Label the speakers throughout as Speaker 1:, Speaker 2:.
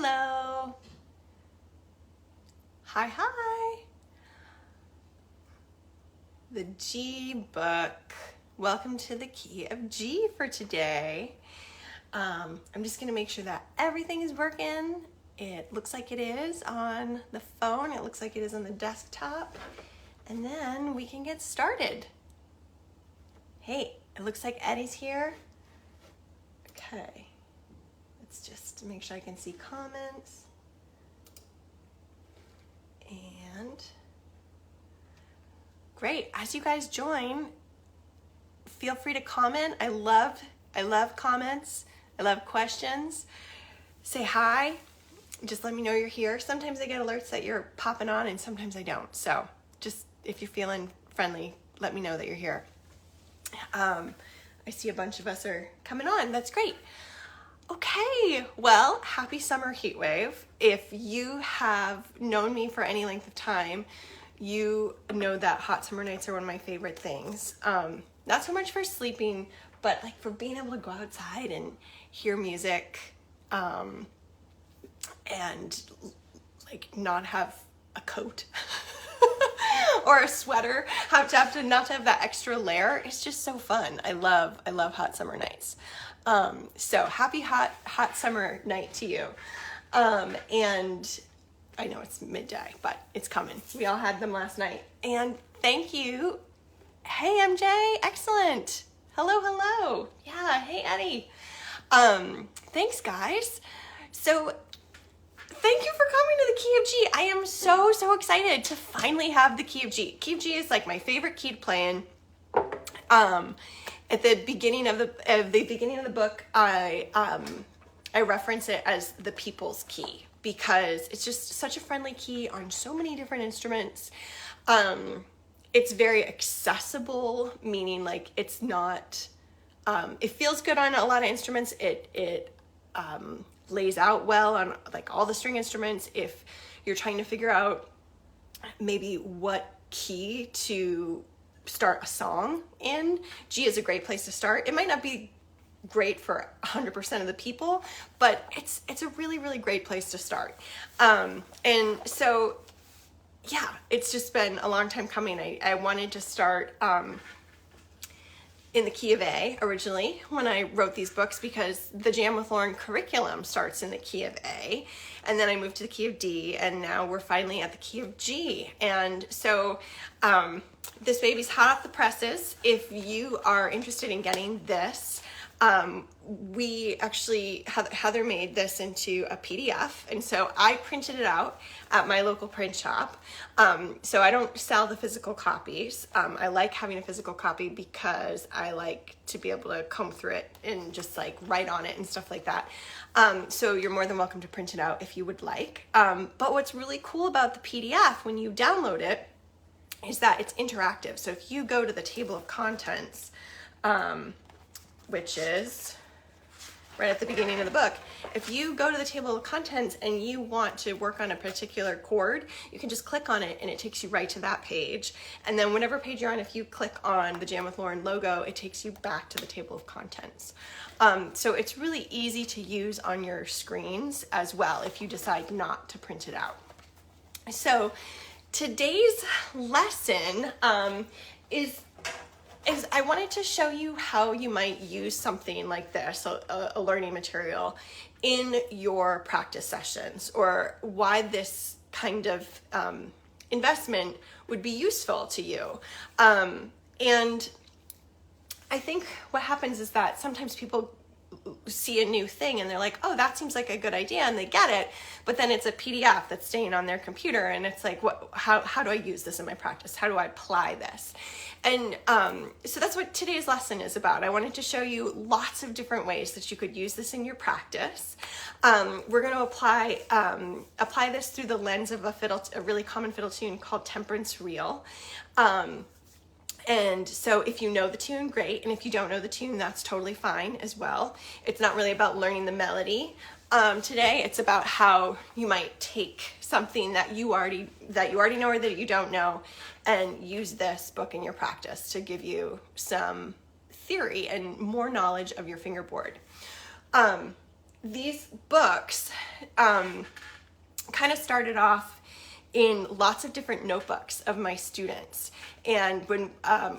Speaker 1: Hello. Hi, hi. The G book. Welcome to the key of G for today. I'm just gonna make sure that everything is working. It looks like it is on the phone. It looks like it is on the desktop. And then we can get started. Hey, it looks like Eddie's here. Okay. Let's just make sure I can see comments. And great, as you guys join, feel free to comment. I love comments. I love questions. Say hi. Just let me know you're here. Sometimes I get alerts that you're popping on and sometimes I don't. So just if you're feeling friendly, let me know that you're here. I see a bunch of us are coming on. That's great. Okay, well, happy summer heat wave. If you have known me for any length of time, you know that hot summer nights are one of my favorite things. Not so much for sleeping, but like for being able to go outside and hear music, and like not have a coat or a sweater, not to have that extra layer. It's just so fun. I love hot summer nights. So happy hot summer night to you. And I know it's midday, but it's coming. We all had them last night. And thank you. Hey, MJ, excellent. Hello. Yeah, hey, Eddie. Thanks, guys. So thank you for coming to the key of G. I am so excited to finally have the key of G. Key of G is like my favorite key to play in. At the beginning of the book, I reference it as the people's key because it's just such a friendly key on so many different instruments. It's very accessible, meaning like it's not. It feels good on a lot of instruments. It lays out well on like all the string instruments. If you're trying to figure out maybe what key to start a song in, G is a great place to start. It might not be great for 100% of the people, but it's a really great place to start. And so yeah, it's just been a long time coming. I wanted to start in the key of A originally when I wrote these books because the Jam with Lauren curriculum starts in the key of A, and then I moved to the key of D, and now we're finally at the key of G. And so this baby's hot off the presses. If you are interested in getting this, we actually, Heather made this into a PDF, and so I printed it out at my local print shop. So I don't sell the physical copies. I like having a physical copy because I like to be able to comb through it and just like write on it and stuff like that. So you're more than welcome to print it out if you would like. But what's really cool about the PDF when you download it is that it's interactive. So if you go to the table of contents, which is right at the beginning of the book. If you go to the table of contents and you want to work on a particular chord, you can just click on it and it takes you right to that page. And then whatever page you're on, if you click on the Jam with Lauren logo, it takes you back to the table of contents. So it's really easy to use on your screens as well if you decide not to print it out. So today's lesson is I wanted to show you how you might use something like this, a learning material, in your practice sessions, or why this kind of investment would be useful to you. And I think what happens is that sometimes people see a new thing and they're like, oh, that seems like a good idea, and they get it, but then it's a PDF that's staying on their computer, and it's like, how do I use this in my practice? How do I apply this? And so that's what today's lesson is about. I wanted to show you lots of different ways that you could use this in your practice. We're going to apply this through the lens of a really common fiddle tune called Temperance Reel. And so if you know the tune, great. And if you don't know the tune, that's totally fine as well. It's not really about learning the melody. Today, it's about how you might take something that you already know or that you don't know and use this book in your practice to give you some theory and more knowledge of your fingerboard. these books kind of started off in lots of different notebooks of my students, and when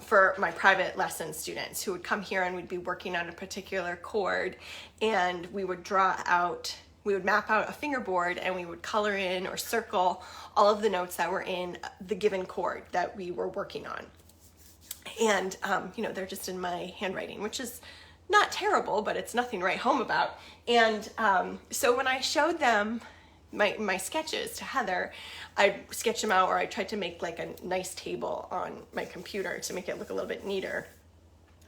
Speaker 1: for my private lesson students who would come here and we'd be working on a particular chord, and we would map out a fingerboard and we would color in or circle all of the notes that were in the given chord that we were working on. And you know, they're just in my handwriting, which is not terrible, but it's nothing to write home about. And so when I showed them my sketches to Heather, I sketched them out, or I tried to make like a nice table on my computer to make it look a little bit neater.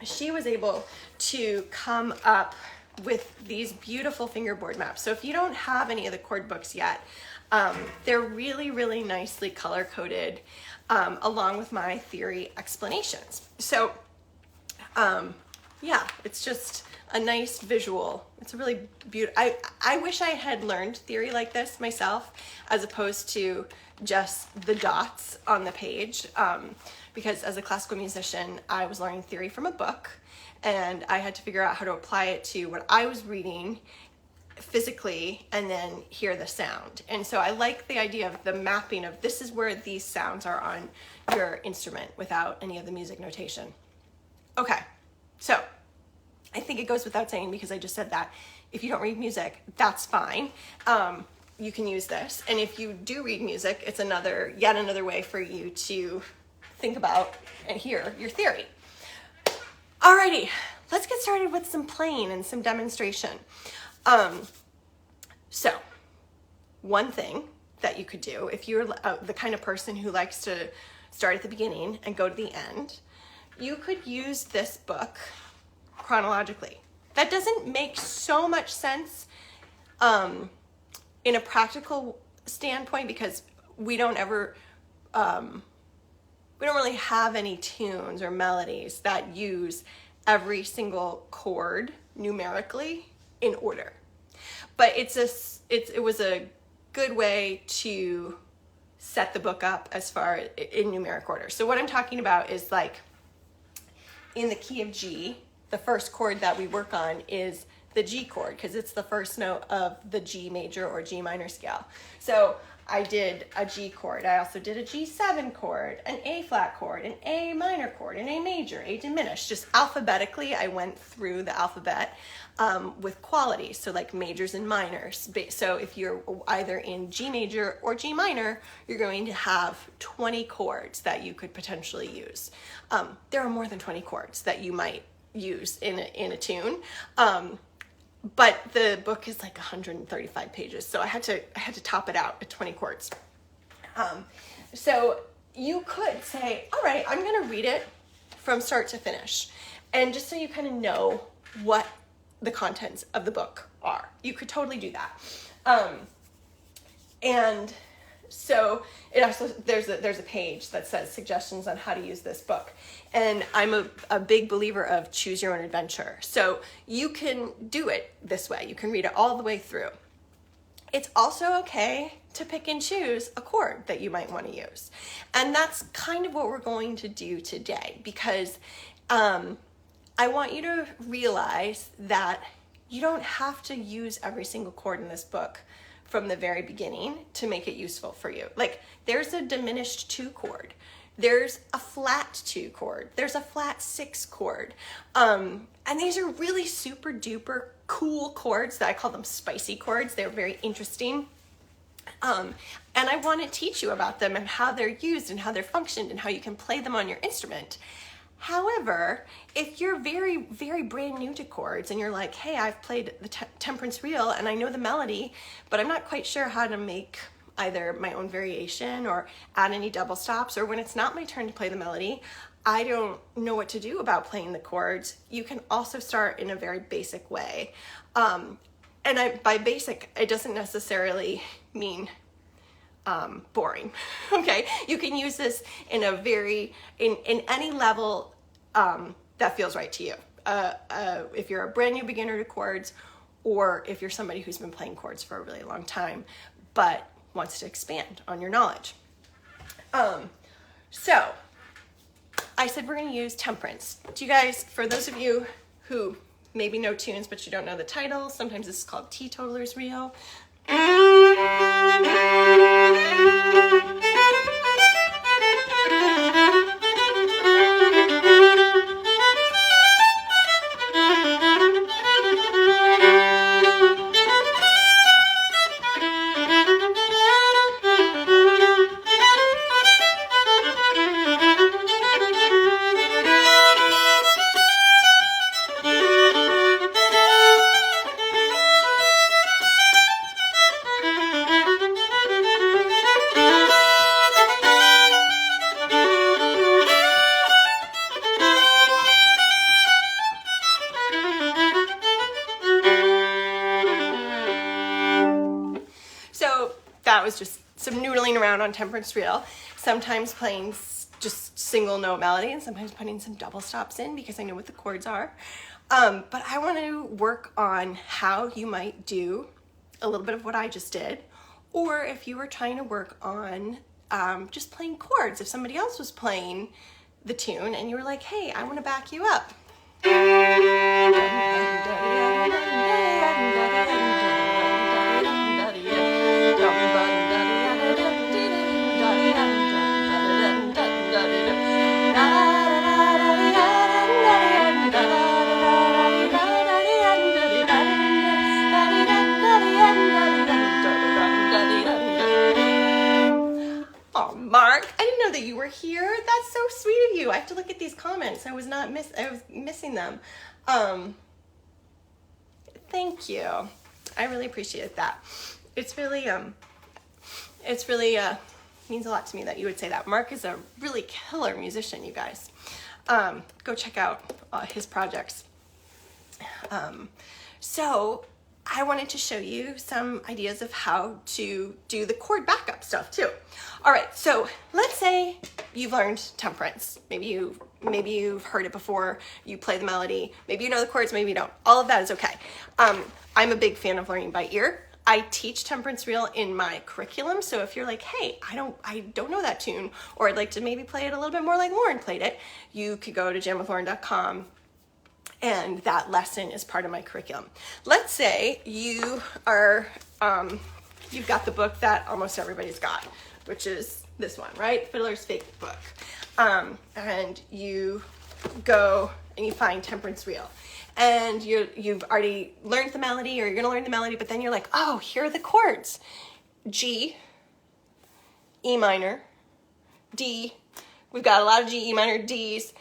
Speaker 1: She was able to come up with these beautiful fingerboard maps. So if you don't have any of the chord books yet, they're really, really nicely color-coded, along with my theory explanations. So yeah, it's just a nice visual. It's a really beautiful, I wish I had learned theory like this myself, as opposed to just the dots on the page, because as a classical musician, I was learning theory from a book, and I had to figure out how to apply it to what I was reading physically and then hear the sound. And so I like the idea of the mapping of this is where these sounds are on your instrument without any of the music notation. Okay, so I think it goes without saying, because I just said that, if you don't read music, that's fine. You can use this. And if you do read music, it's yet another way for you to think about and hear your theory. Alrighty, let's get started with some playing and some demonstration. So one thing that you could do, if you're the kind of person who likes to start at the beginning and go to the end, you could use this book chronologically. That doesn't make so much sense in a practical standpoint, because we don't really have any tunes or melodies that use every single chord numerically in order. But it was a good way to set the book up as far in numeric order. So what I'm talking about is, like, in the key of G, the first chord that we work on is the G chord, because it's the first note of the G major or G minor scale. So I did a G chord. I also did a G7 chord, an A flat chord, an A minor chord, an A major, A diminished. Just alphabetically, I went through the alphabet with qualities, so like majors and minors. So if you're either in G major or G minor, you're going to have 20 chords that you could potentially use. There are more than 20 chords that you might use in a tune. But the book is like 135 pages, so I had to top it out at 20 chords. So you could say, all right, I'm going to read it from start to finish, and just so you kind of know what the contents of the book are, you could totally do that. And so it also, there's a page that says suggestions on how to use this book. And I'm a big believer of choose your own adventure. So you can do it this way. You can read it all the way through. It's also okay to pick and choose a chord that you might want to use. And that's kind of what we're going to do today, because I want you to realize that you don't have to use every single chord in this book from the very beginning to make it useful for you. Like, there's a diminished 2 chord. There's a flat 2 chord. There's a flat 6 chord. And these are really super duper cool chords that I call them spicy chords. They're very interesting. And I want to teach you about them and how they're used and how they're functioned and how you can play them on your instrument. However, if you're very, very brand new to chords and you're like, hey, I've played the temperance reel and I know the melody, but I'm not quite sure how to make either my own variation or add any double stops, or when it's not my turn to play the melody, I don't know what to do about playing the chords, you can also start in a very basic way. By basic, it doesn't necessarily mean boring. Okay, you can use this in any level that feels right to you. If you're a brand new beginner to chords, or if you're somebody who's been playing chords for a really long time but wants to expand on your knowledge. So I said we're going to use temperance. Do you guys, for those of you who maybe know tunes, but you don't know the title. Sometimes this is called Teetotaler's Reel. That was just some noodling around on temperance reel, sometimes playing just single note melody and sometimes putting some double stops in because I know what the chords are. But I want to work on how you might do a little bit of what I just did, or if you were trying to work on just playing chords, if somebody else was playing the tune and you were like, hey, I want to back you up. Mark, I didn't know that you were here. That's so sweet of you. I have to look at these comments. I was missing them. Thank you. I really appreciate that. It's really means a lot to me that you would say that. Mark is a really killer musician, you guys. Go check out his projects. So I wanted to show you some ideas of how to do the chord backup stuff too. All right, so let's say you've learned temperance. Maybe you've heard it before, you play the melody, maybe you know the chords, maybe you don't. All of that is okay. I'm a big fan of learning by ear. I teach temperance reel in my curriculum, so if you're like, hey, I don't know that tune, or I'd like to maybe play it a little bit more like Lauren played it, you could go to JamWithLauren.com, and that lesson is part of my curriculum. Let's say you are, you've got the book that almost everybody's got, which is this one, right? Fiddler's Fake Book. And you go and you find temperance reel. And you've already learned the melody, or you're gonna learn the melody, but then you're like, oh, here are the chords. G, E minor, D. We've got a lot of G, E minor, Ds.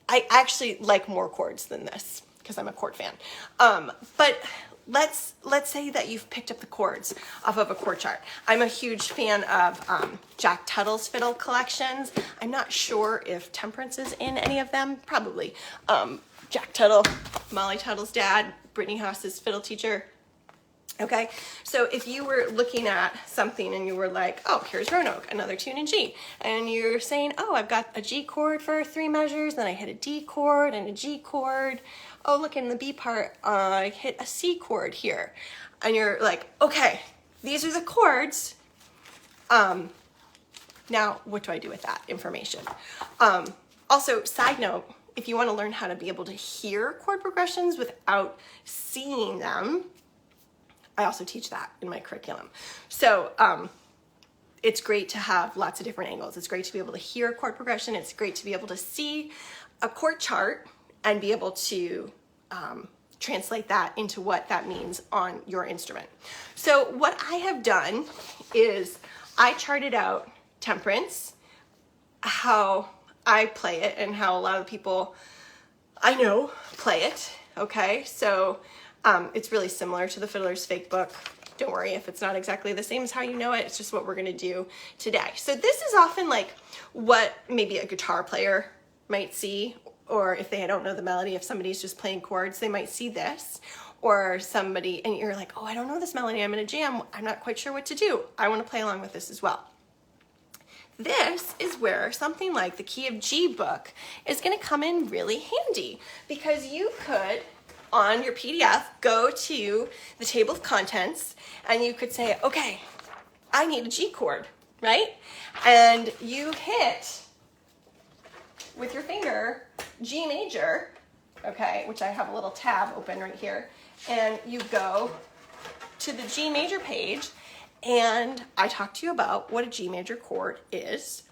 Speaker 1: I actually like more chords than this because I'm a chord fan. But let's say that you've picked up the chords off of a chord chart. I'm a huge fan of Jack Tuttle's fiddle collections. I'm not sure if temperance is in any of them, probably. Jack Tuttle, Molly Tuttle's dad, Brittany Haas's fiddle teacher. Okay, so if you were looking at something and you were like, oh, here's Roanoke, another tune in G, and you're saying, oh, I've got a G chord for 3 measures, then I hit a D chord and a G chord. Oh, look, in the B part, I hit a C chord here. And you're like, okay, these are the chords. Now, what do I do with that information? Also, side note, if you want to learn how to be able to hear chord progressions without seeing them, I also teach that in my curriculum. So it's great to have lots of different angles. It's great to be able to hear a chord progression. It's great to be able to see a chord chart and be able to translate that into what that means on your instrument. So what I have done is I charted out temperance, how I play it, and how a lot of people I know play it. Okay, so it's really similar to the Fiddler's Fake Book. Don't worry if it's not exactly the same as how you know it. It's just what we're gonna do today. So this is often like what maybe a guitar player might see, or if they don't know the melody, if somebody's just playing chords, they might see this. Or somebody, and you're like, oh, I don't know this melody, I'm in a jam, I'm not quite sure what to do. I wanna play along with this as well. This is where something like the Key of G book is going to come in really handy, because you could, on your PDF, go to the table of contents and you could say, okay, I need a G chord, right? And you hit with your finger G major, okay, which I have a little tab open right here, and you go to the G major page, and I talk to you about what a G major chord is,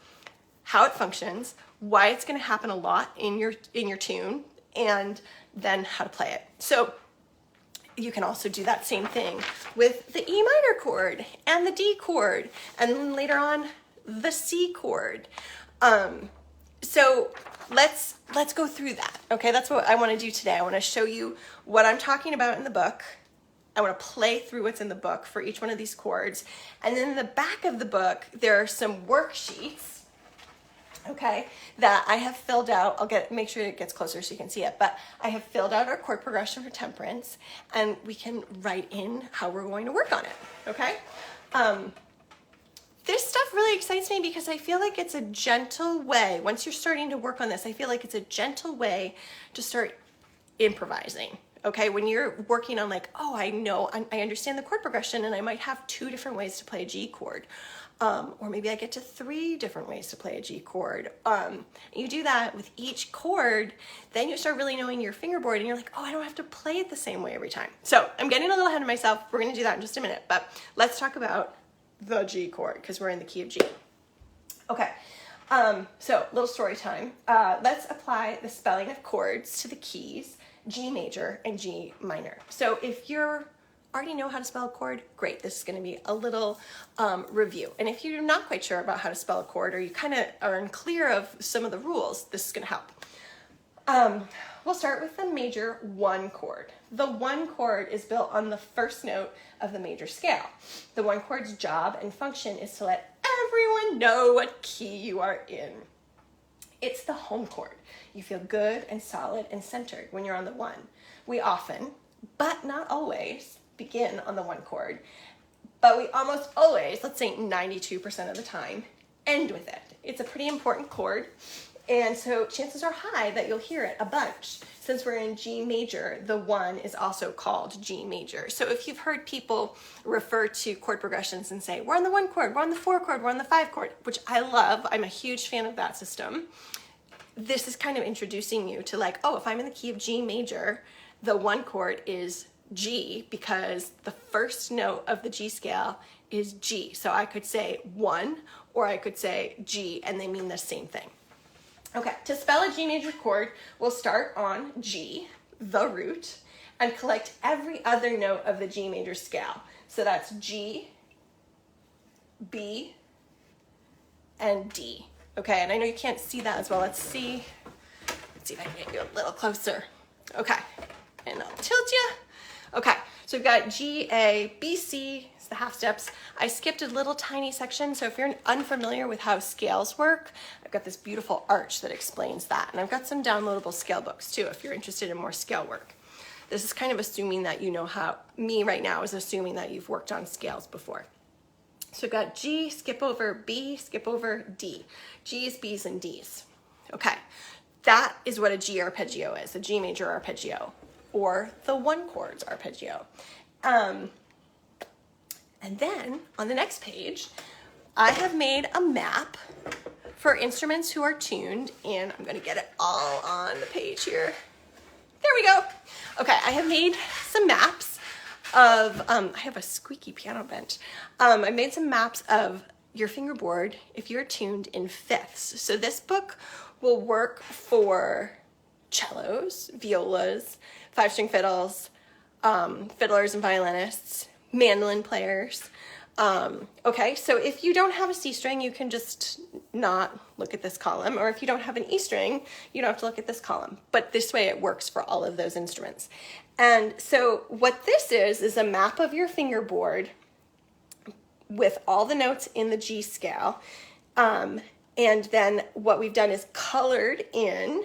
Speaker 1: how it functions, why it's going to happen a lot in your tune, and then how to play it. So you can also do that same thing with the E minor chord and the D chord, and then later on the C chord. So let's go through that. Okay, that's what I want to do today. I want to show you what I'm talking about in the book. I want to play through what's in the book for each one of these chords. And then in the back of the book, there are some worksheets, okay, that I have filled out. Make sure it gets closer so you can see it, but I have filled out our chord progression for temperance, and we can write in how we're going to work on it, okay? This stuff really excites me because I feel like it's a gentle way, once you're starting to work on this, I feel like it's a gentle way to start improvising. Okay, when you're working on like, oh, I understand the chord progression and I might have 2 different ways to play a G chord. Or maybe I get to 3 different ways to play a G chord. You do that with each chord, then you start really knowing your fingerboard and you're like, oh, I don't have to play it the same way every time. So I'm getting a little ahead of myself. We're gonna do that in just a minute, but let's talk about the G chord because we're in the key of G. Okay, so little story time. Let's apply the spelling of chords to the keys G major and G minor. So if you already know how to spell a chord, great. This is going to be a little review. And if you're not quite sure about how to spell a chord, or you kind of are unclear of some of the rules, this is going to help. We'll start with the major 1 chord. The 1 chord is built on the first note of the major scale. The 1 chord's job and function is to let everyone know what key you are in. It's the home chord. You feel good and solid and centered when you're on the 1. We often, but not always, begin on the 1 chord, but we almost always, let's say 92% of the time, end with it. It's a pretty important chord, and so chances are high that you'll hear it a bunch. Since we're in G major, the 1 is also called G major. So if you've heard people refer to chord progressions and say, we're on the 1 chord, we're on the 4 chord, we're on the 5 chord, which I love, I'm a huge fan of that system. This is kind of introducing you to like, oh, if I'm in the key of G major, the 1 chord is G because the first note of the G scale is G. So I could say 1 or I could say G and they mean the same thing. Okay, to spell a G major chord, we'll start on G, the root, and collect every other note of the G major scale. So that's G, B, and D. Okay, and I know you can't see that as well. Let's see if I can get you a little closer. Okay, and I'll tilt you. Okay, so we've got G, A, B, C, it's the half steps. I skipped a little tiny section, so if you're unfamiliar with how scales work, I've got this beautiful arch that explains that. And I've got some downloadable scale books too, if you're interested in more scale work. This is kind of assuming that you know how, me right now is assuming that you've worked on scales before. So we've got G, skip over B, skip over D. G's, B's, and D's. Okay, that is what a G arpeggio is, a G major arpeggio, or the 1 chord's arpeggio. And then on the next page, I have made a map for instruments who are tuned, and I'm gonna get it all on the page here. There we go. Okay, I have made some maps of, I have a squeaky piano bench. I made some maps of your fingerboard if you're tuned in fifths. So this book will work for cellos, violas, 5-string fiddles, fiddlers and violinists, mandolin players. Okay, so if you don't have a C string, you can just not look at this column, or if you don't have an E string, you don't have to look at this column. But this way it works for all of those instruments. And so what this is a map of your fingerboard with all the notes in the G scale. And then what we've done is colored in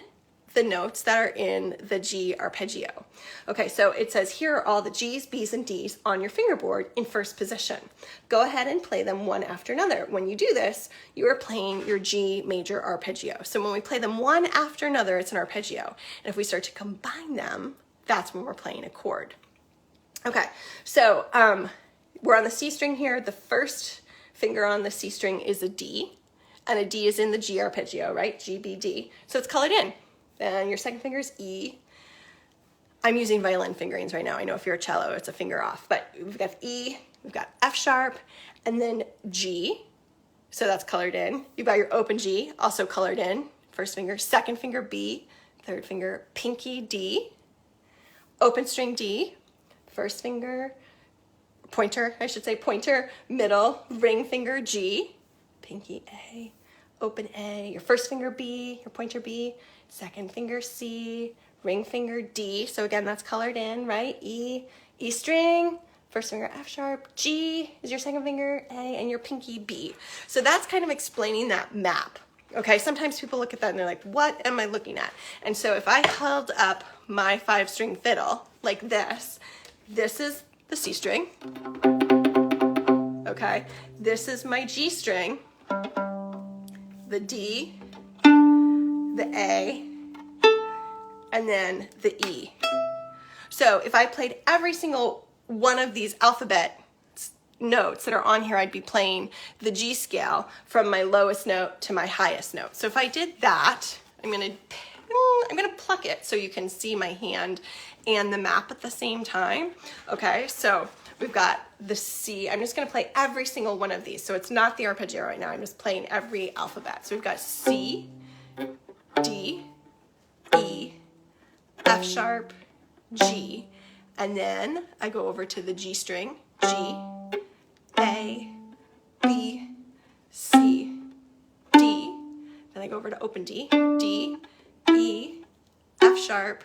Speaker 1: the notes that are in the G arpeggio. Okay, so it says here are all the G's, B's, and D's on your fingerboard in first position. Go ahead and play them one after another. When you do this, you are playing your G major arpeggio. So when we play them one after another, it's an arpeggio. And if we start to combine them, that's when we're playing a chord. Okay, so we're on the C string here. The first finger on the C string is a D, and a D is in the G arpeggio, right? G, B, D. So it's colored in. Then your second finger is E, I'm using violin fingerings right now. I know if you're a cello, it's a finger off, but we've got E, we've got F sharp, and then G. So that's colored in. You've got your open G, also colored in. First finger, second finger B, third finger pinky D, open string D, first finger, pointer, I should say pointer, middle, ring finger G, pinky A, open A, your first finger B, your pointer B, second finger C, ring finger D. So again, that's colored in, right? E, E string, first finger F sharp, G is your second finger, A, and your pinky B. So that's kind of explaining that map. Okay, sometimes people look at that and they're like, what am I looking at? And so if I held up my 5-string fiddle like this is the C string. Okay, this is my G string, the D, the A, and then the E. So if I played every single one of these alphabet notes that are on here, I'd be playing the G scale from my lowest note to my highest note. So if I did that, I'm gonna pluck it so you can see my hand and the map at the same time. Okay, so we've got the C. I'm just gonna play every single one of these. So it's not the arpeggio right now, I'm just playing every alphabet. So we've got C, D, E, F sharp, G, and then I go over to the G string, G, A, B, C, D, then I go over to open D, D, E, F sharp,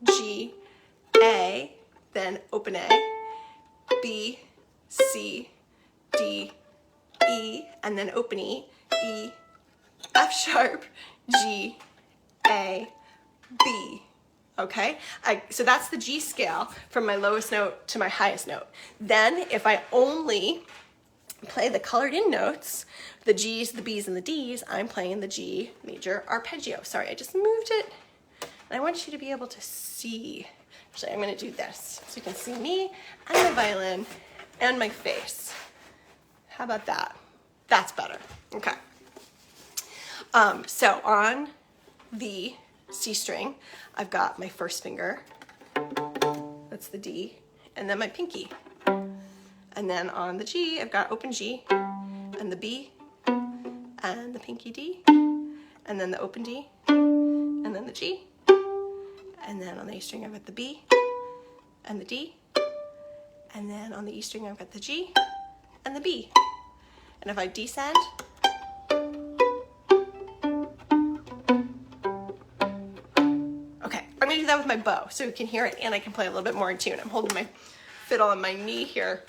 Speaker 1: G, A, then open A, B, C, D, E, and then open E, E, F sharp, G, A, B. Okay, so that's the G scale from my lowest note to my highest note. Then if I only play the colored in notes, the G's, the B's, and the D's, I'm playing the G major arpeggio. Sorry, I just moved it. And I want you to be able to see. Actually, I'm gonna do this so you can see me and my violin and my face. How about that? That's better, okay. So on the C string, I've got my first finger, that's the D, and then my pinky. And then on the G, I've got open G, and the B, and the pinky D, and then the open D, and then the G, and then on the E string, I've got the B, and the D, and then on the E string, I've got the G, and the B. And if I descend, I'm gonna do that with my bow so you can hear it and I can play a little bit more in tune. I'm holding my fiddle on my knee here.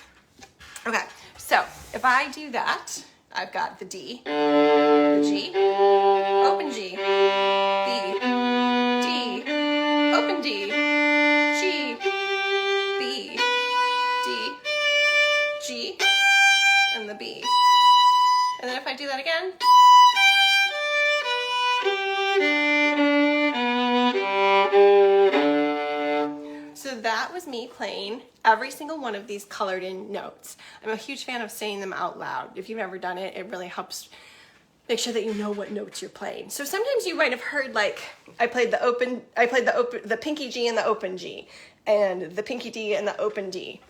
Speaker 1: Okay, so if I do that, I've got the D, the G, open G, B, D, open D, G, B, D, G, and the B. And then if I do that again, so that was me playing every single one of these colored in notes. I'm a huge fan of saying them out loud. If you've never done it, it really helps make sure that you know what notes you're playing. So sometimes you might have heard like, I played the pinky G and the open G, and the pinky D and the open D.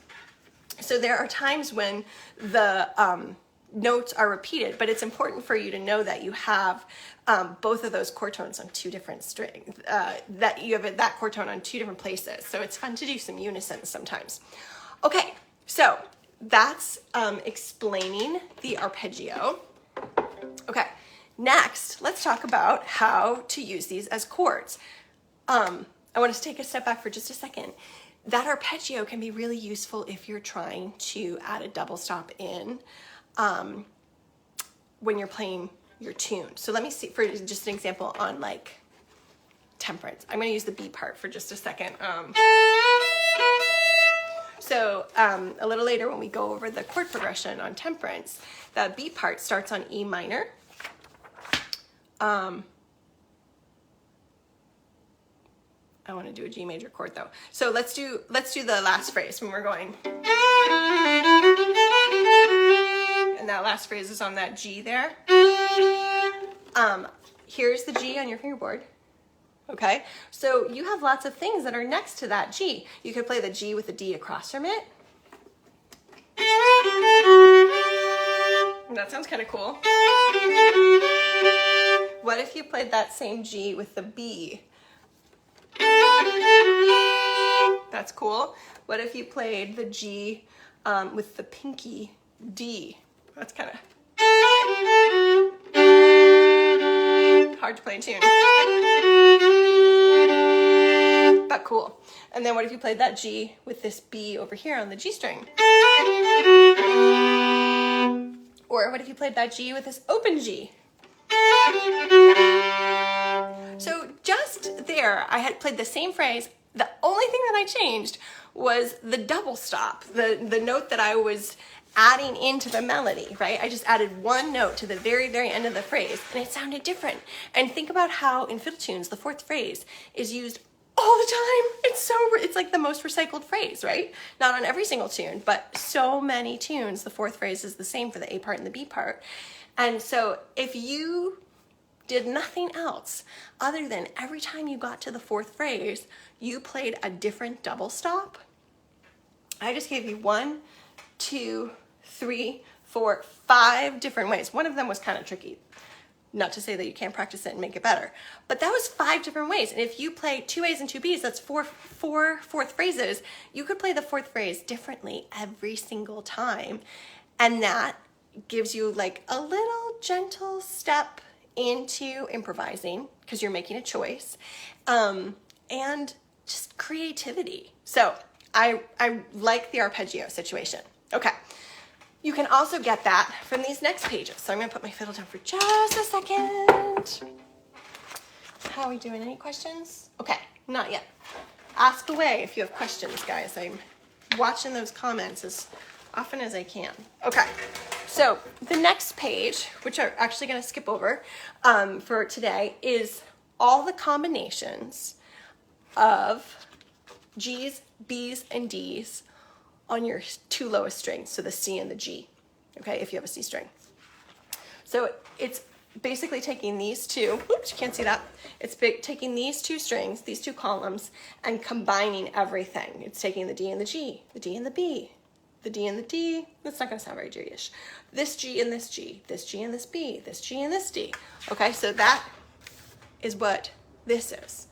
Speaker 1: So there are times when the notes are repeated, but it's important for you to know that you have both of those chord tones on two different strings, that you have that chord tone on two different places. So it's fun to do some unison sometimes. Okay, so that's explaining the arpeggio. Okay, next, let's talk about how to use these as chords. I want to take a step back for just a second. That arpeggio can be really useful if you're trying to add a double stop in when you're playing your tune. So let me see, for just an example on like temperance. I'm going to use the B part for just a second. So a little later when we go over the chord progression on temperance, the B part starts on E minor. I want to do a G major chord though. So let's do the last phrase when we're going. And that last phrase is on that G there. Here's the G on your fingerboard. okay? So you have lots of things that are next to that G. You could play the G with the D across from it. That sounds kind of cool. What if you played that same G with the B? That's cool. What if you played the G with the pinky D? That's kind of hard to play in tune, but cool. And then what if you played that G with this B over here on the G string? Or what if you played that G with this open G? So just there, I had played the same phrase. The only thing that I changed was the double stop, the note that I was adding into the melody, right? I just added one note to the very, very end of the phrase, and it sounded different. And think about how in fiddle tunes, the fourth phrase is used all the time. It's like the most recycled phrase, right? Not on every single tune, but so many tunes, the fourth phrase is the same for the A part and the B part. And so if you did nothing else other than every time you got to the fourth phrase, you played a different double stop. I just gave you 1, 2, 3, 4, 5 different ways. One of them was kind of tricky. Not to say that you can't practice it and make it better, but that was 5 different ways. And if you play 2 A's and 2 B's, that's four fourth phrases. You could play the fourth phrase differently every single time. And that gives you like a little gentle step into improvising because you're making a choice, and just creativity. So I like the arpeggio situation. Okay. You can also get that from these next pages. So I'm going to put my fiddle down for just a second. How are we doing? Any questions? Okay, not yet. Ask away if you have questions, guys. I'm watching those comments as often as I can. Okay, so the next page, which I'm actually going to skip over for today, is all the combinations of G's, B's, and D's on your 2 lowest strings, so the C and the G, okay, if you have a C string. So it's basically taking these two, oops, you can't see that. It's taking these 2 strings, these 2 columns, and combining everything. It's taking the D and the G, the D and the B, the D and the D. That's not going to sound very G-ish. This G and this G, this G and this B, this G and this D. Okay, so that is what this is.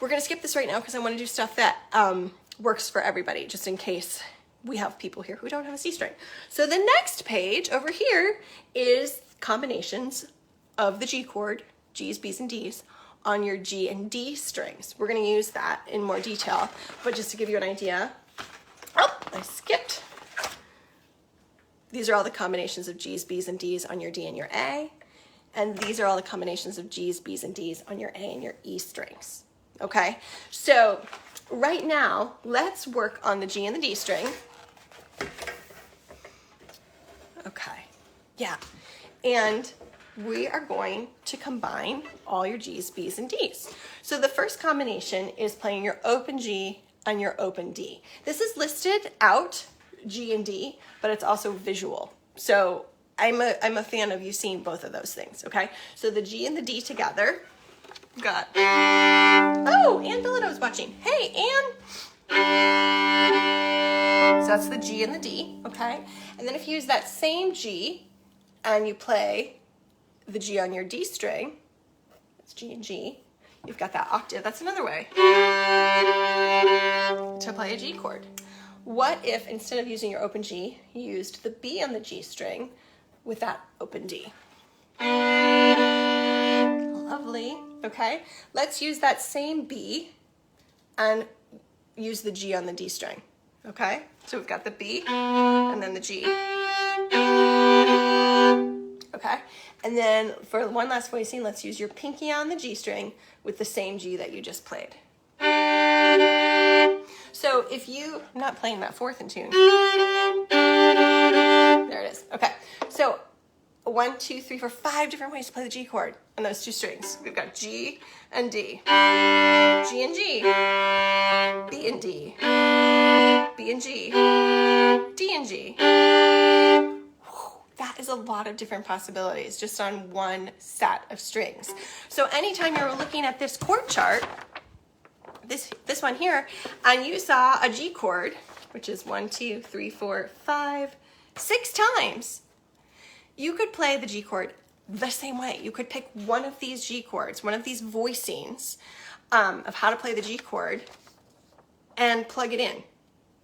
Speaker 1: We're going to skip this right now because I want to do stuff that works for everybody, just in case we have people here who don't have a C string. So the next page over here is combinations of the G chord, G's, B's, and D's, on your G and D strings. We're going to use that in more detail, but just to give you an idea. Oh, I skipped. These are all the combinations of G's, B's, and D's on your D and your A, and these are all the combinations of G's, B's, and D's on your A and your E strings. Okay, so right now, let's work on the G and the D string. Okay, yeah, and we are going to combine all your G's, B's, and D's. So the first combination is playing your open G and your open D. This is listed out, G and D, but it's also visual. So I'm a fan of you seeing both of those things, okay? So the G and the D together. Got, oh, Ann Billeto's watching. Hey, Ann. So that's the G and the D, okay? And then if you use that same G and you play the G on your D string, that's G and G, you've got that octave. That's another way to play a G chord. What if instead of using your open G, you used the B on the G string with that open D? Lovely. Okay, let's use that same B and use the G on the D string. Okay, so we've got the B and then the G. Okay, and then for one last voicing, let's use your pinky on the G string with the same G that you just played. So if I'm not playing that fourth in tune. There it is. Okay, so 1, 2, 3, 4, 5 different ways to play the G chord on those 2 strings. We've got G and D, G and G, B and D, B and G, D and G. That is a lot of different possibilities just on one set of strings. So anytime you're looking at this chord chart, this one here, and you saw a G chord, which is 1, 2, 3, 4, 5, 6 times, you could play the G chord the same way. You could pick one of these G chords, one of these voicings of how to play the G chord, and plug it in,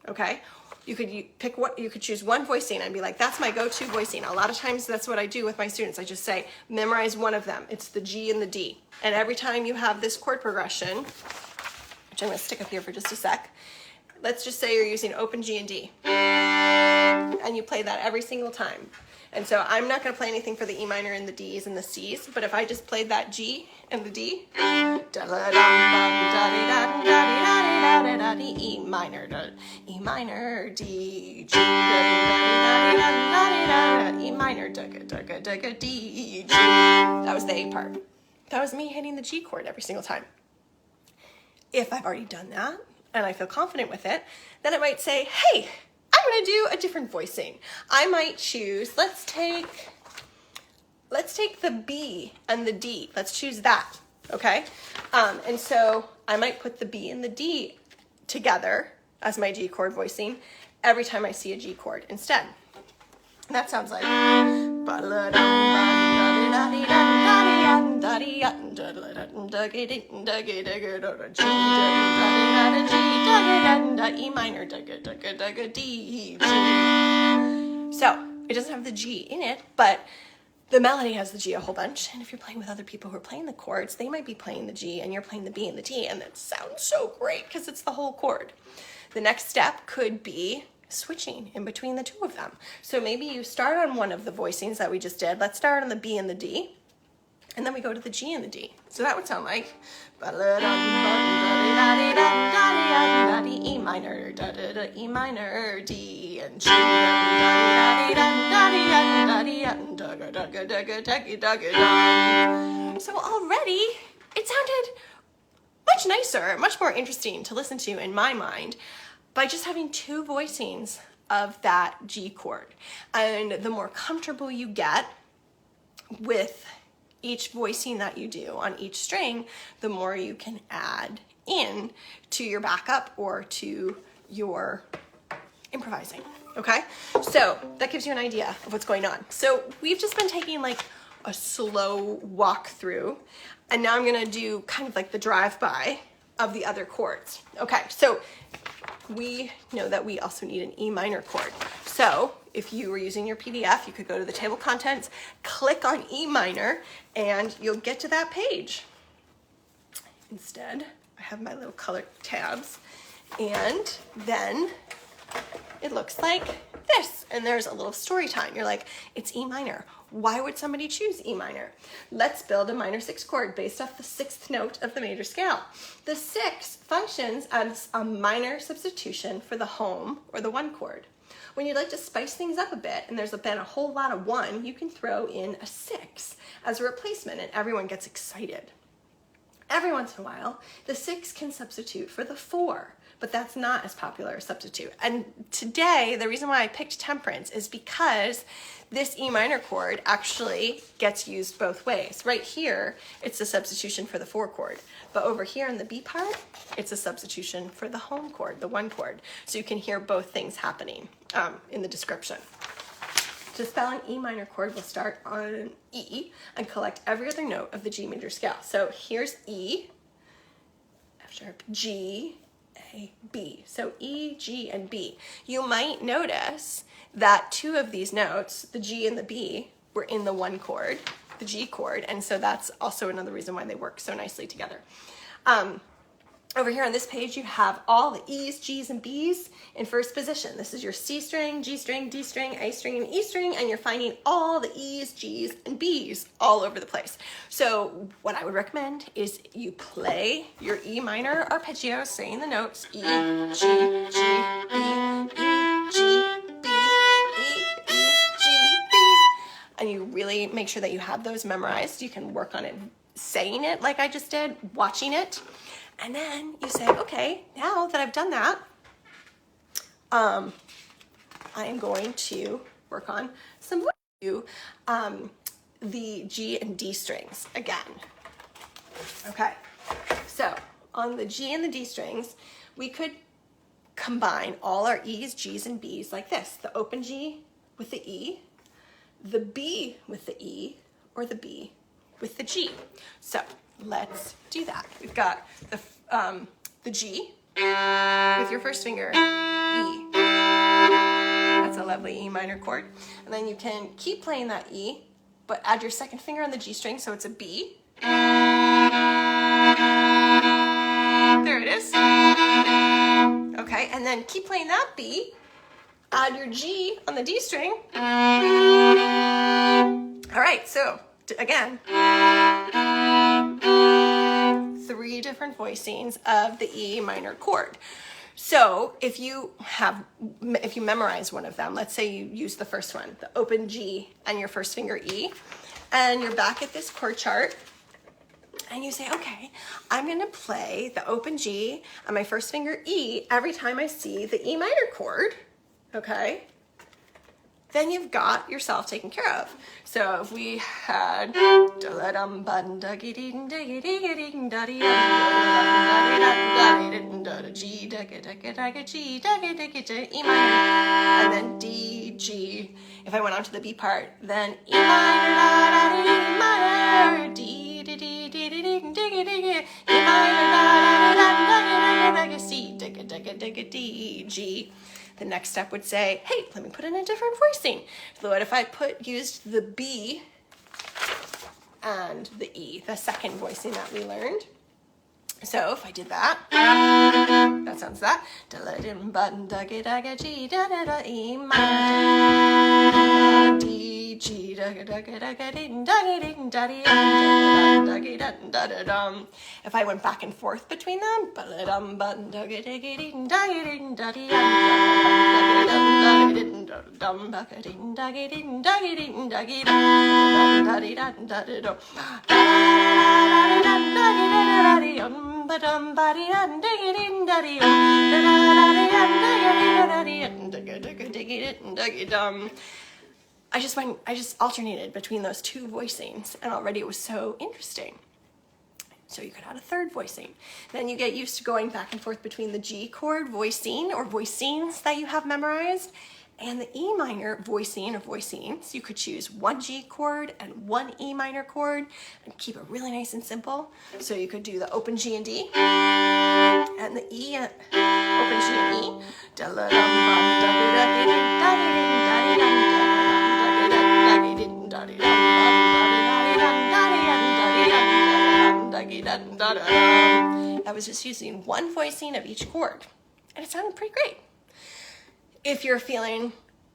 Speaker 1: okay? You could choose one voicing and be like, that's my go-to voicing. A lot of times that's what I do with my students. I just say, memorize one of them. It's the G and the D. And every time you have this chord progression, which I'm gonna stick up here for just a sec, let's just say you're using open G and D. And you play that every single time. And so I'm not going to play anything for the E minor and the Ds and the Cs, but if I just played that G and the D, E minor, D, G, E minor, D, G. That was the A part. That was me hitting the G chord every single time. If I've already done that and I feel confident with it, then I might say, hey, I'm going to do a different voicing. I might choose, let's take the B and the D. Let's choose that, okay? And so I might put the B and the D together as my G chord voicing every time I see a G chord instead. And that sounds like E minor, D, G. So it doesn't have the G in it, but the melody has the G a whole bunch. And if you're playing with other people who are playing the chords, they might be playing the G and you're playing the B and the D, and that sounds so great because it's the whole chord. The next step could be switching in between the two of them. So maybe you start on one of the voicings that we just did. Let's start on the B and the D, and then we go to the G and the D. So that would sound like E minor, E minor, D, and G. So already it sounded much nicer, much more interesting to listen to in my mind by just having two voicings of that G chord. And the more comfortable you get with each voicing that you do on each string, the more you can add in to your backup or to your improvising, okay? So that gives you an idea of what's going on. So we've just been taking like a slow walk through, and now I'm gonna do kind of like the drive-by of the other chords. Okay, so we know that we also need an E minor chord. So if you were using your PDF, you could go to the table contents, click on E minor, and you'll get to that page. Instead, I have my little color tabs, and then it looks like this, and there's a little story time. You're like, it's E minor. Why would somebody choose E minor? Let's build a minor 6 chord based off the 6th note of the major scale. The 6 functions as a minor substitution for the home or the 1 chord. When you'd like to spice things up a bit and there's been a whole lot of 1, you can throw in a 6 as a replacement, and everyone gets excited. Every once in a while, the 6 can substitute for the 4, but that's not as popular a substitute. And today, the reason why I picked temperance is because this E minor chord actually gets used both ways. Right here, it's a substitution for the 4 chord, but over here in the B part, it's a substitution for the home chord, the 1 chord. So you can hear both things happening in the description. To spell an E minor chord, we'll start on E and collect every other note of the G major scale. So here's E, F sharp, G, A, B. So E, G, and B. You might notice that 2 of these notes, the G and the B, were in the 1 chord, the G chord, and so that's also another reason why they work so nicely together. Over here on this page, you have all the E's, G's, and B's in first position. This is your C string, G string, D string, A string, and E string, and you're finding all the E's, G's, and B's all over the place. So what I would recommend is you play your E minor arpeggio, saying the notes E, G, G, B, E, G, B, E, E, G, B, and you really make sure that you have those memorized. You can work on it, saying it like I just did, watching it. And then you say, okay, now that I've done that, I am going to work on some do the G and D strings again. Okay, so on the G and the D strings, we could combine all our E's, G's, and B's like this. The open G with the E, the B with the E, or the B with the G. So let's do that. We've got the G with your first finger, E. That's a lovely E minor chord. And then you can keep playing that E, but add your second finger on the G string, so it's a B. There it is. Okay, and then keep playing that B, add your G on the D string. All right, so again, 3 different voicings of the E minor chord. So if you memorize one of them, let's say you use the first one, the open G and your first finger E, and you're back at this chord chart, and you say, okay, I'm gonna play the open G and my first finger E every time I see the E minor chord, okay? Then you've got yourself taken care of. So if we had E minor, and then D, G. If I went on to the B part, then E minor, E minor, D, D, D, D, D, D, D, D, E minor, C, D, G. The next step would say, hey, let me put in a different voicing. So what if I used the B and the E, the second voicing that we learned? So if I did that sounds that. E minor, D, G, if I went back and forth between them, I just alternated between those 2 voicings, and already it was so interesting. So you could add a third voicing. Then you get used to going back and forth between the G chord voicing or voicings that you have memorized and the E minor voicing or voicings. You could choose 1 G chord and 1 E minor chord and keep it really nice and simple. So you could do the open G and D and the E, open G and E. I was just using 1 voicing of each chord, and it sounded pretty great. If you're feeling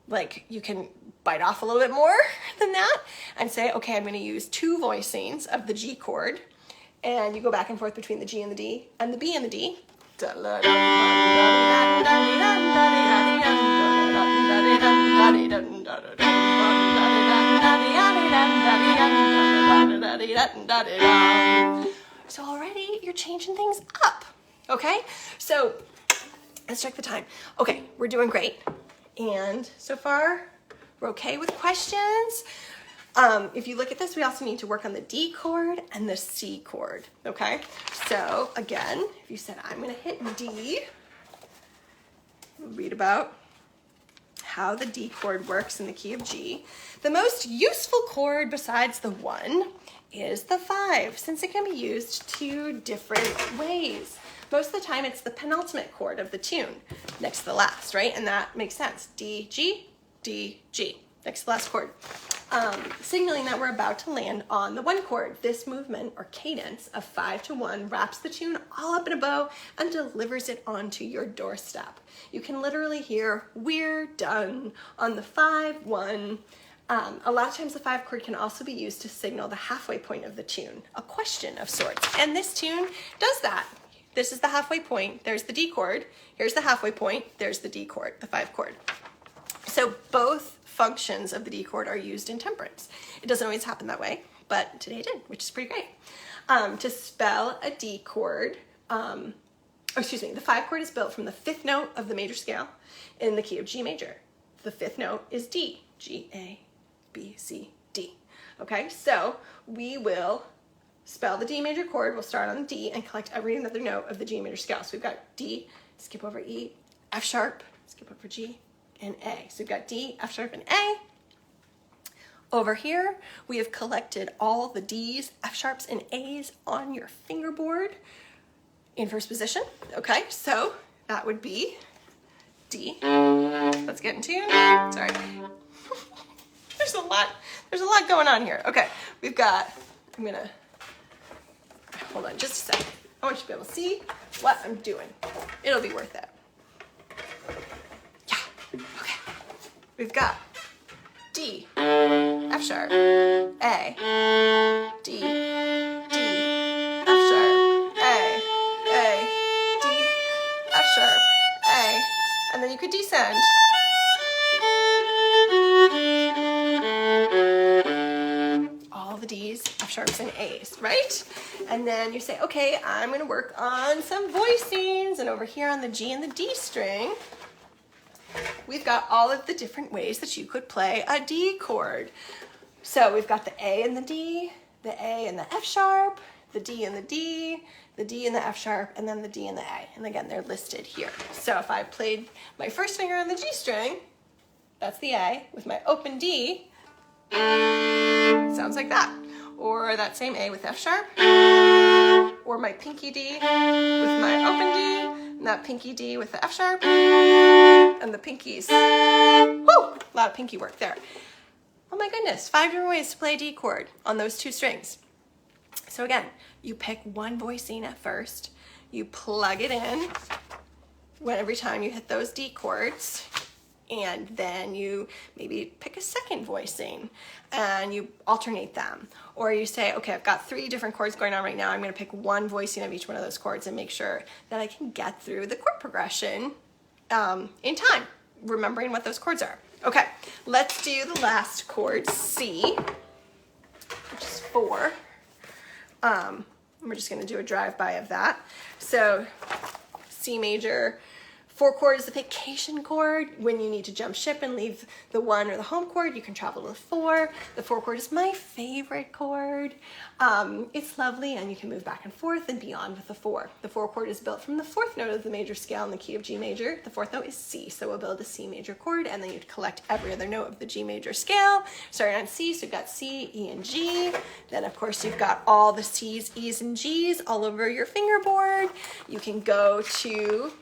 Speaker 1: like you can bite off a little bit more than that and say, okay, I'm going to use 2 voicings of the G chord, and you go back and forth between the G and the D and the B and the D. So already you're changing things up, okay? So let's check the time. Okay, we're doing great. And so far, we're okay with questions. If you look at this, we also need to work on the D chord and the C chord, okay? So again, if you said, I'm gonna hit D, we'll read about how the D chord works in the key of G. The most useful chord besides the 1 is the 5, since it can be used 2 different ways. Most of the time, it's the penultimate chord of the tune, next to the last, right? And that makes sense. D, G, D, G, next to the last chord. Signaling that we're about to land on the 1 chord. This movement or cadence of 5 to 1 wraps the tune all up in a bow and delivers it onto your doorstep. You can literally hear, we're done on the 5, 1. A lot of times the 5 chord can also be used to signal the halfway point of the tune, a question of sorts. And this tune does that. This is the halfway point. There's the D chord. Here's the halfway point. There's the D chord, the 5 chord. So both functions of the D chord are used in temperance. It doesn't always happen that way, but today it did, which is pretty great. To spell a D chord, the 5 chord is built from the 5th note of the major scale in the key of G major. The 5th note is D, G, A, B, C, D. Okay, so we will spell the D major chord. We'll start on the D and collect every other note of the G major scale. So we've got D, skip over E, F sharp, skip over G, and A. So we've got D, F sharp, and A. Over here, we have collected all the D's, F sharps, and A's on your fingerboard in first position. Okay, so that would be D. Let's get in tune. Sorry. There's a lot going on here. Okay, we've got, hold on just a second. I want you to be able to see what I'm doing. It'll be worth it. Yeah, okay. We've got D, F sharp, A, D, D, F sharp, A, D, F sharp, A, and then you could descend. All the D's, F sharps, and A's, right? And then you say, okay, I'm gonna work on some voicings, and over here on the G and the D string, we've got all of the different ways that you could play a D chord. So we've got the A and the D, the A and the F sharp, the D and the D and the F sharp, and then the D and the A. And again, they're listed here. So if I played my first finger on the G string, that's the A, with my open D, sounds like that. Or that same A with F sharp, or my pinky D with my open D, and that pinky D with the F sharp, and the pinkies. Woo! A lot of pinky work there. Oh my goodness, 5 different ways to play a D chord on those 2 strings. So again, you pick one voicing at first, you plug it in every time you hit those D chords, and then you maybe pick a second voicing and you alternate them. Or you say, okay, I've got 3 different chords going on right now. I'm gonna pick one voicing of each one of those chords and make sure that I can get through the chord progression in time, remembering what those chords are. Okay, let's do the last chord, C, which is 4. We're just gonna do a drive-by of that. So C major, 4 chord is the vacation chord. When you need to jump ship and leave the 1 or the home chord, you can travel to the 4. The 4 chord is my favorite chord. It's lovely, and you can move back and forth and beyond with the 4. The 4 chord is built from the 4th note of the major scale in the key of G major. The 4th note is C, so we'll build a C major chord, and then you'd collect every other note of the G major scale, starting on C. So you've got C, E, and G. Then, of course, you've got all the C's, E's, and G's all over your fingerboard. You can go to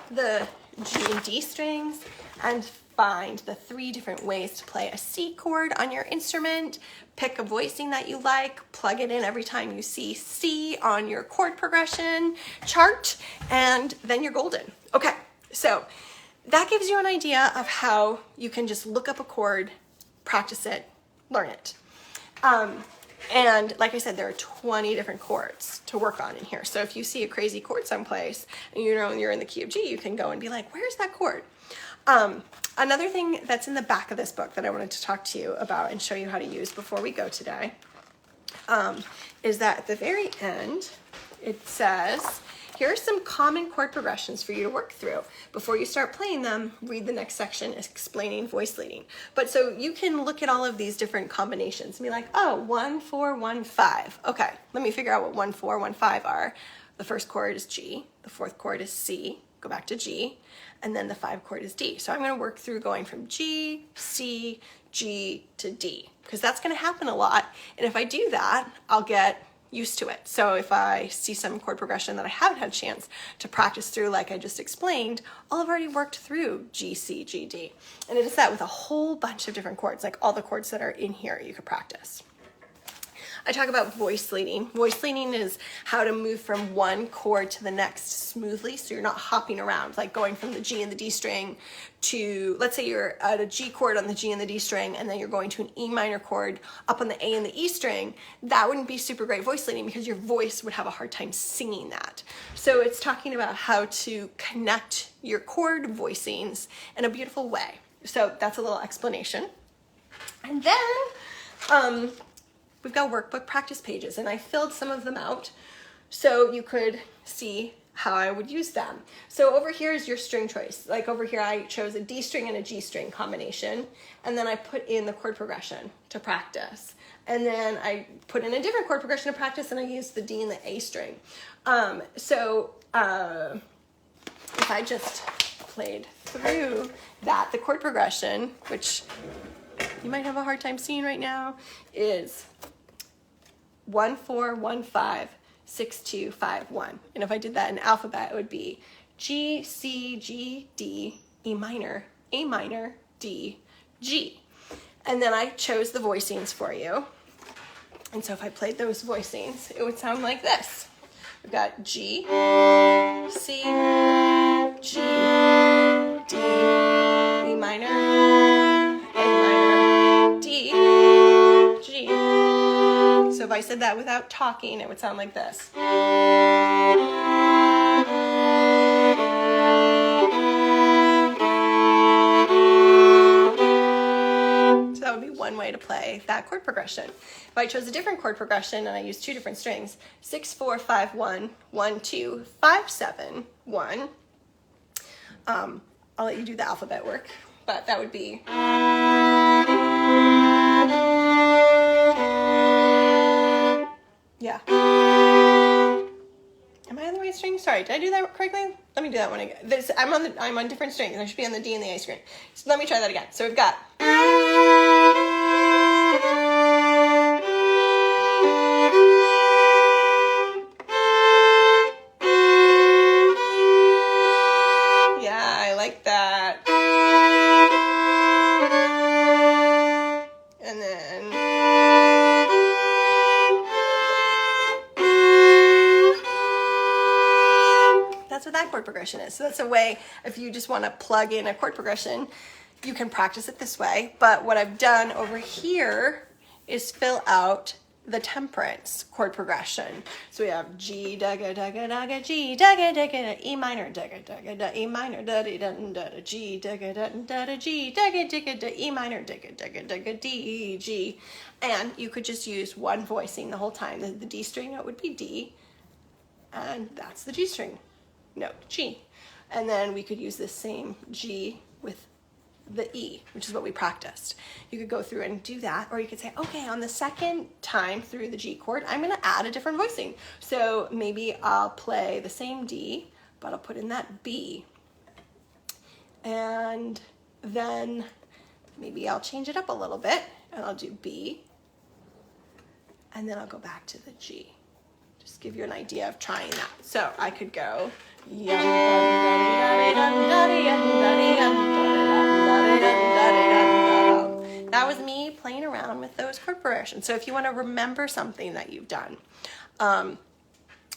Speaker 1: the G and D strings and find the 3 different ways to play a C chord on your instrument. Pick a voicing that you like, plug it in every time you see C on your chord progression chart, and then you're golden. Okay, so that gives you an idea of how you can just look up a chord, practice it, learn it. And like I said, there are 20 different chords to work on in here. So if you see a crazy chord someplace and you know you're in the key of G, you can go and be like, where's that chord? Another thing that's in the back of this book that I wanted to talk to you about and show you how to use before we go today is that at the very end, it says, here are some common chord progressions for you to work through. Before you start playing them, read the next section explaining voice leading. But so you can look at all of these different combinations and be like, oh, 1, 4, 1, 5. Okay, let me figure out what 1, 4, 1, 5 are. The first chord is G, the 4th chord is C, go back to G, and then the 5 chord is D. So I'm gonna work through going from G, C, G to D, because that's gonna happen a lot. And if I do that, I'll get used to it. So if I see some chord progression that I haven't had a chance to practice through, like I just explained, I'll have already worked through G, C, G, D. And it is that with a whole bunch of different chords, like all the chords that are in here you could practice. I talk about voice leading. Voice leading is how to move from one chord to the next smoothly, so you're not hopping around, like going from the G and the D string to, let's say you're at a G chord on the G and the D string, and then you're going to an E minor chord up on the A and the E string. That wouldn't be super great voice leading because your voice would have a hard time singing that. So it's talking about how to connect your chord voicings in a beautiful way. So that's a little explanation. And then, we've got workbook practice pages, and I filled some of them out so you could see how I would use them. So over here is your string choice. Like over here, I chose a D string and a G string combination, and then I put in the chord progression to practice. And then I put in a different chord progression to practice, and I used the D and the A string. If I just played through that, the chord progression, which you might have a hard time seeing right now, is 1 4 1 5 6 2 5 1. And if I did that in alphabet, it would be G C G D E minor A minor D G. And then I chose the voicings for you. And so if I played those voicings, it would sound like this. We've got G, C, G, D, E minor, A minor, D, G. So if I said that without talking, it would sound like this. That would be one way to play that chord progression. If I chose a different chord progression and I used two different strings, 6 4 5 1 1 2 5 7 1. I'll let you do the alphabet work, but that would be. Yeah. Am I on the right string? Sorry, did I do that correctly? Let me do that one again. I'm on different strings. I should be on the D and the A string. So let me try that again. So we've got. Yeah, I like that. And then. That's what that chord progression is. So that's a way, if you just want to plug in a chord progression, you can practice it this way. But what I've done over here is fill out the temperance chord progression. So we have G, dagga, dagga, dagga, G, dagga, dagga, E minor, dagga, dagga, da, E minor, da, da, da, da, G, dagga, da, da, da, G, dagga, dagga, da, E minor, dagga, dagga, dagga, D, G. And you could just use one voicing the whole time. The D string note would be D, and that's the G string note, G. And then we could use the same G with the E, which is what we practiced. You could go through and do that, or you could say, okay, on the second time through the G chord, I'm gonna add a different voicing. So maybe I'll play the same D, but I'll put in that B. And then maybe I'll change it up a little bit, and I'll do B, and then I'll go back to the G. Just give you an idea of trying that. So I could go, that was me playing around with those chord progressions. So if you want to remember something that you've done,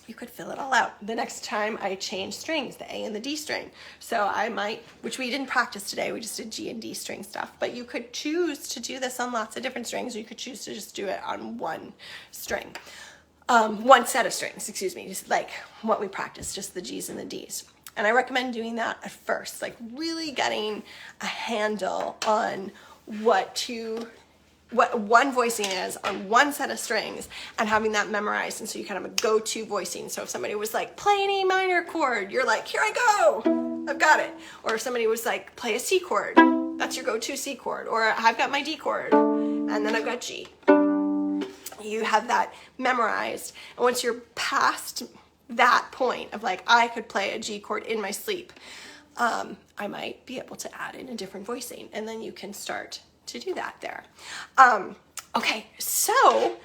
Speaker 1: you could fill it all out. The next time I change strings, the A and the D string. So I might, which we didn't practice today, we just did G and D string stuff, but you could choose to do this on lots of different strings, or you could choose to just do it on one string. One set of strings, excuse me, just like what we practiced, just the G's and the D's. And I recommend doing that at first, like really getting a handle on what one voicing is on one set of strings and having that memorized. And so you kind of have a go-to voicing. So if somebody was like, play an E minor chord, you're like, here I go, I've got it. Or if somebody was like, play a C chord, that's your go-to C chord. Or I've got my D chord, and then I've got G. You have that memorized. And once you're past that point of like, I could play a G chord in my sleep, I might be able to add in a different voicing, and then you can start to do that there. Okay, so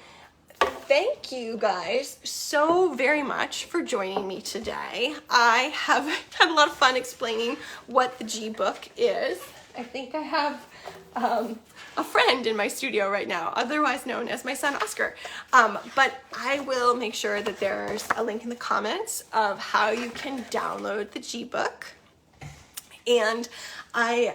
Speaker 1: thank you guys so very much for joining me today. I have had a lot of fun explaining what the G book is. I think I have a friend in my studio right now, otherwise known as my son Oscar. But I will make sure that there's a link in the comments of how you can download the G book. And I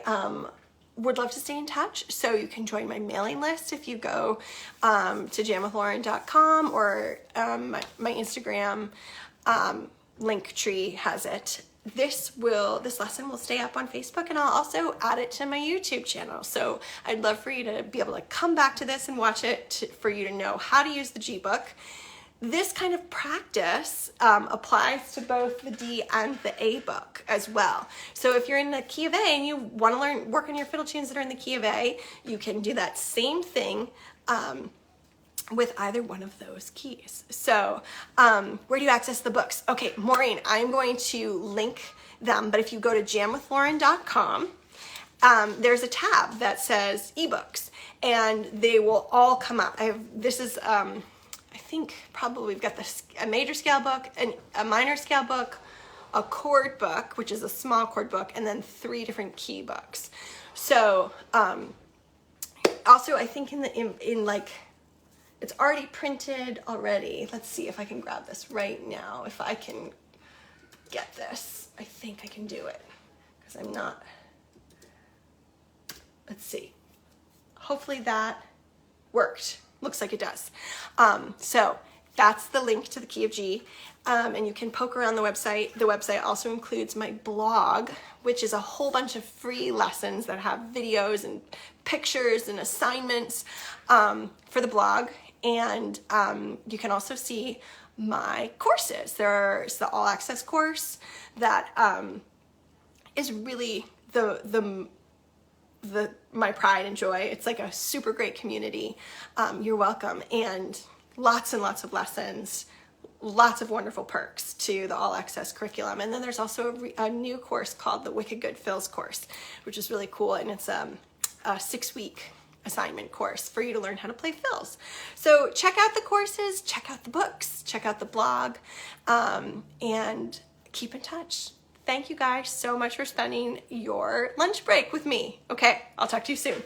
Speaker 1: would love to stay in touch, so you can join my mailing list if you go to JamWithLauren.com, or my Instagram link tree has it. This lesson will stay up on Facebook, and I'll also add it to my YouTube channel. So I'd love for you to be able to come back to this and watch it for you to know how to use the G book. this kind of practice applies to both the D and the A book as well. So if you're in the key of A and you want to work on your fiddle tunes that are in the key of A, you can do that same thing with either one of those keys. So where do you access the books? Okay, Maureen, I'm going to link them, but if you go to JamWithLauren.com, there's a tab that says ebooks, and they will all come up. This is, I think probably we've got a major scale book, a minor scale book, a chord book, which is a small chord book, and then 3 different key books. So also I think in like, it's already printed already. Let's see if I can grab this right now. If I can get this, I think I can do it because I'm not. Let's see. Hopefully that worked. Looks like it does. So that's the link to the key of G. And you can poke around the website. The website also includes my blog, which is a whole bunch of free lessons that have videos and pictures and assignments for the blog. And you can also see my courses. There's the all access course that is really my pride and joy. It's like a super great community. You're welcome. And lots of lessons, lots of wonderful perks to the all access curriculum. And then there's also a new course called the Wicked Good Fills course, which is really cool. And it's a 6-week assignment course for you to learn how to play fills. So check out the courses, check out the books, check out the blog, and keep in touch. Thank you guys so much for spending your lunch break with me. Okay, I'll talk to you soon.